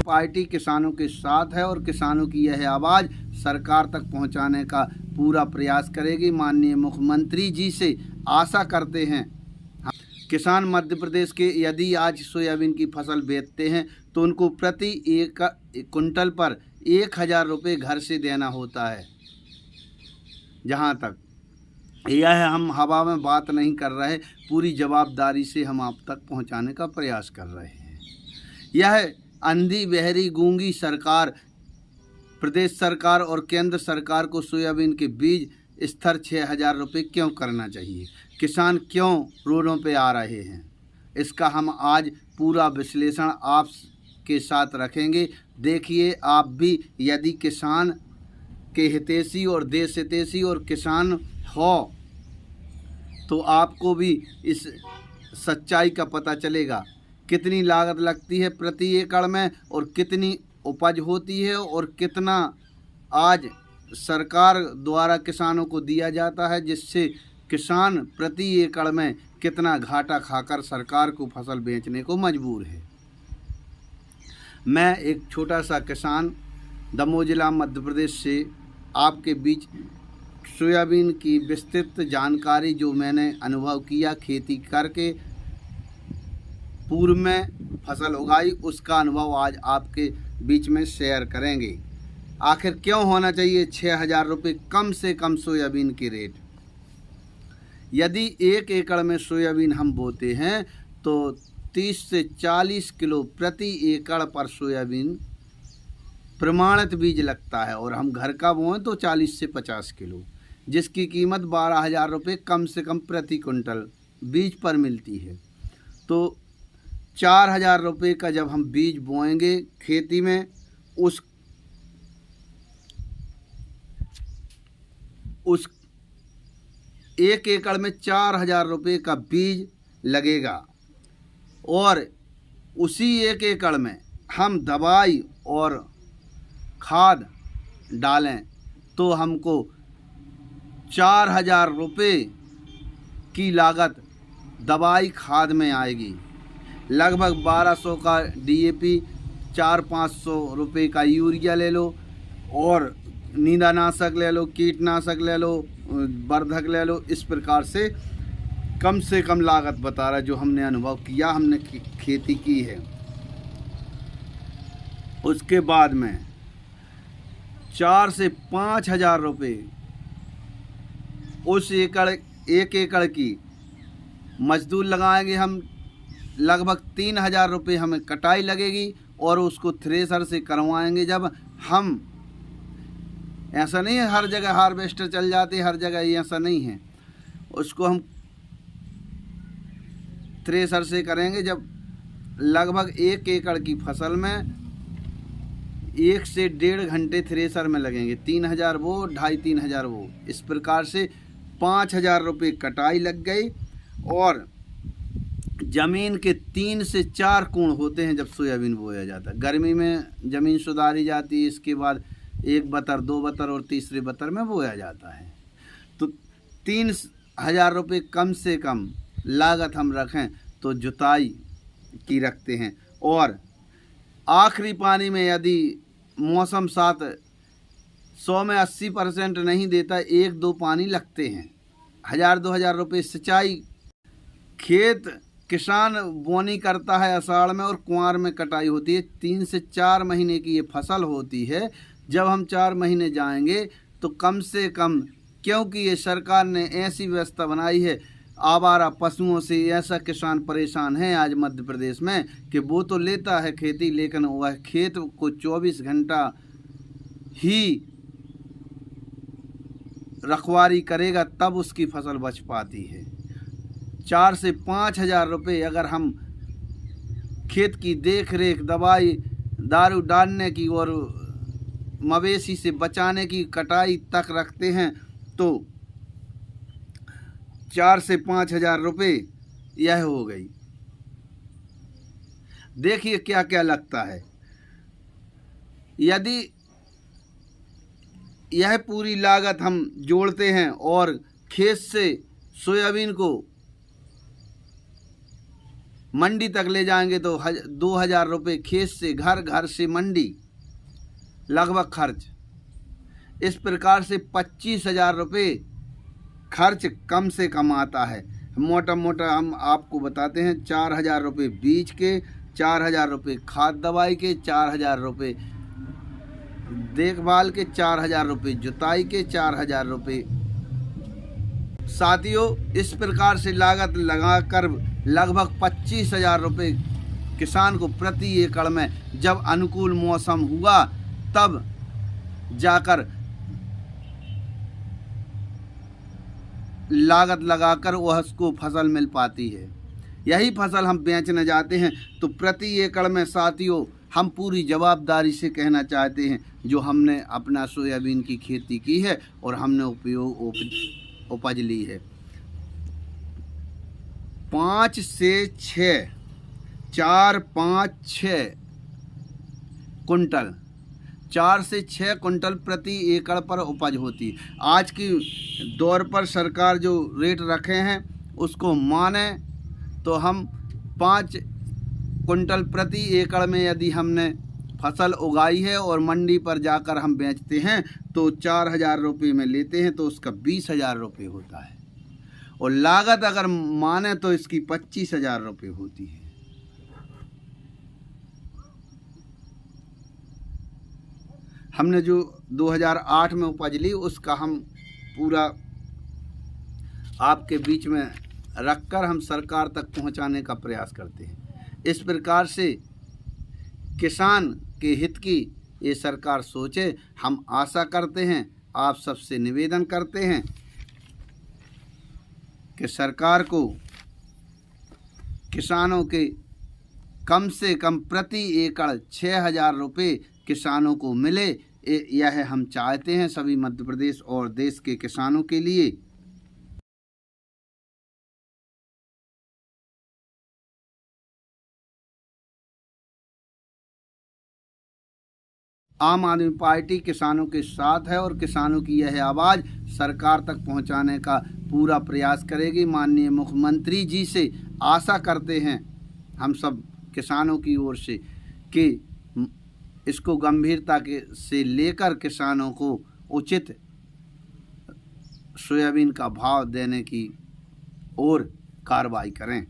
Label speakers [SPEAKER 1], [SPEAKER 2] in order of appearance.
[SPEAKER 1] Party किसानों के साथ है और किसानों की यह आवाज़ सरकार तक पहुंचाने का पूरा प्रयास करेगी। माननीय मुख्यमंत्री जी से आशा करते हैं किसान मध्य प्रदेश के यदि आज सोयाबीन की फसल बेचते हैं तो उनको प्रति एक कुंटल पर 1000 रुपये घर से देना होता है। जहाँ तक यह हम हवा में बात नहीं कर रहे, पूरी जवाबदारी से हम आप तक पहुँचाने का प्रयास कर रहे हैं। यह अंधी बहरी गूंगी सरकार, प्रदेश सरकार और केंद्र सरकार को सोयाबीन के बीज स्तर 6000 रुपये क्यों करना चाहिए? किसान क्यों रोडों पे आ रहे हैं? इसका हम आज पूरा विश्लेषण आप के साथ रखेंगे। देखिए आप भी यदि किसान के हितैषी और देश हितैषी और किसान हो तो आपको भी इस सच्चाई का पता चलेगा। कितनी लागत लगती है प्रति एकड़ में और कितनी उपज होती है और कितना आज सरकार द्वारा किसानों को दिया जाता है, जिससे किसान प्रति एकड़ में कितना घाटा खाकर सरकार को फसल बेचने को मजबूर है। मैं एक छोटा सा किसान दमोह जिला मध्य प्रदेश से आपके बीच सोयाबीन की विस्तृत जानकारी जो मैंने अनुभव किया खेती करके, पूर्व में फसल उगाई, उसका अनुभव आज आपके बीच में शेयर करेंगे। आखिर क्यों होना चाहिए 6000 रुपये कम से कम सोयाबीन की रेट? यदि 1 एकड़ में सोयाबीन हम बोते हैं तो 30 से 40 किलो प्रति एकड़ पर सोयाबीन प्रमाणित बीज लगता है और हम घर का बोएं तो 40 से 50 किलो, जिसकी कीमत 12000 रुपये कम से कम प्रति कुंटल बीज पर मिलती है। तो 4000 रुपये का जब हम बीज बोएंगे खेती में, उस 1 एकड़ में 4000 रुपये का बीज लगेगा और उसी 1 एकड़ में हम दवाई और खाद डालें तो हमको 4000 रुपये की लागत दवाई खाद में आएगी। लगभग 1200 का DAP, 400-500 रुपये का यूरिया ले लो और नींदानाशक ले लो, कीटनाशक ले लो, वर्धक ले लो। इस प्रकार से कम लागत बता रहा है जो हमने अनुभव किया, हमने खेती की है। उसके बाद में 4 से 5000 रुपये उस 1 एकड़ की मजदूर लगाएंगे हम। लगभग 3000 रुपये हमें कटाई लगेगी और उसको थ्रेसर से करवाएंगे। जब हम, ऐसा नहीं है हर जगह हार्वेस्टर चल जाते, हर जगह ये ऐसा नहीं है, उसको हम थ्रेसर से करेंगे। जब लगभग 1 एकड़ की फसल में 1 से 1.5 घंटे थ्रेसर में लगेंगे, 3000 वो 2500 वो, इस प्रकार से 5000 रुपये कटाई लग गई। और ज़मीन के 3 से 4 कोण होते हैं जब सोयाबीन बोया जाता है। गर्मी में ज़मीन सुधारी जाती है, इसके बाद 1 बतर, 2 बतर और तीसरे बतर में बोया जाता है। तो 3000 रुपये कम से कम लागत हम रखें तो जुताई की रखते हैं। और आखिरी पानी में यदि मौसम साथ 100 में 80% नहीं देता, 1-2 पानी लगते हैं। 1000-2000 रुपये सिंचाई। खेत किसान बोनी करता है आषाढ़ में और कुंवार में कटाई होती है। 3 से 4 महीने की ये फसल होती है। जब हम 4 महीने जाएंगे तो कम से कम, क्योंकि ये सरकार ने ऐसी व्यवस्था बनाई है, आवारा पशुओं से ऐसा किसान परेशान है आज मध्य प्रदेश में कि वो तो लेता है खेती, लेकिन वह खेत को 24 घंटा ही रखवारी करेगा तब उसकी फसल बच पाती है। 4 से 5000 रुपये अगर हम खेत की देख रेख, दवाई दारू डालने की और मवेशी से बचाने की, कटाई तक रखते हैं तो 4 से 5000 रुपये यह हो गई। देखिए क्या क्या लगता है। यदि यह पूरी लागत हम जोड़ते हैं और खेत से सोयाबीन को मंडी तक ले जाएंगे तो 2,000 रुपये खेत से घर, घर से मंडी लगभग खर्च। इस प्रकार से 25,000 रुपये खर्च कम से कम आता है। मोटा मोटा हम आपको बताते हैं, 4,000 रुपये बीज के, 4,000 रुपये खाद दवाई के, 4,000 रुपये देखभाल के, 4,000 रुपये जुताई के, 4,000 रुपये। साथियों, इस प्रकार से लागत लगाकर लगभग 25,000 रुपये किसान को प्रति एकड़ में, जब अनुकूल मौसम हुआ तब जाकर लागत लगाकर वह उसको फसल मिल पाती है। यही फसल हम बेचने जाते हैं तो प्रति एकड़ में साथियों हम पूरी जवाबदारी से कहना चाहते हैं, जो हमने अपना सोयाबीन की खेती की है और हमने उपज ली है, 5 से 6, 4, 5, 6 कुंटल, 4 से 6 कुंटल प्रति एकड़ पर उपज होती है। आज की दौर पर सरकार जो रेट रखे हैं उसको माने तो हम 5 कुंटल प्रति एकड़ में यदि हमने फसल उगाई है और मंडी पर जाकर हम बेचते हैं तो 4,000 रुपये में लेते हैं तो उसका 20,000 रुपये होता है, और लागत अगर माने तो इसकी 25,000 रुपये होती है। हमने जो 2008 में उपज ली उसका हम पूरा आपके बीच में रखकर हम सरकार तक पहुंचाने का प्रयास करते हैं। इस प्रकार से किसान के हित की ये सरकार सोचे, हम आशा करते हैं, आप सबसे निवेदन करते हैं कि सरकार को किसानों के कम से कम प्रति एकड़ 6,000 रुपये किसानों को मिले, यह हम चाहते हैं सभी मध्य प्रदेश और देश के किसानों के लिए। आम आदमी पार्टी किसानों के साथ है और किसानों की यह आवाज़ सरकार तक पहुंचाने का पूरा प्रयास करेगी। माननीय मुख्यमंत्री जी से आशा करते हैं हम सब किसानों की ओर से कि इसको गंभीरता से लेकर किसानों को उचित सोयाबीन का भाव देने की ओर कार्रवाई करें।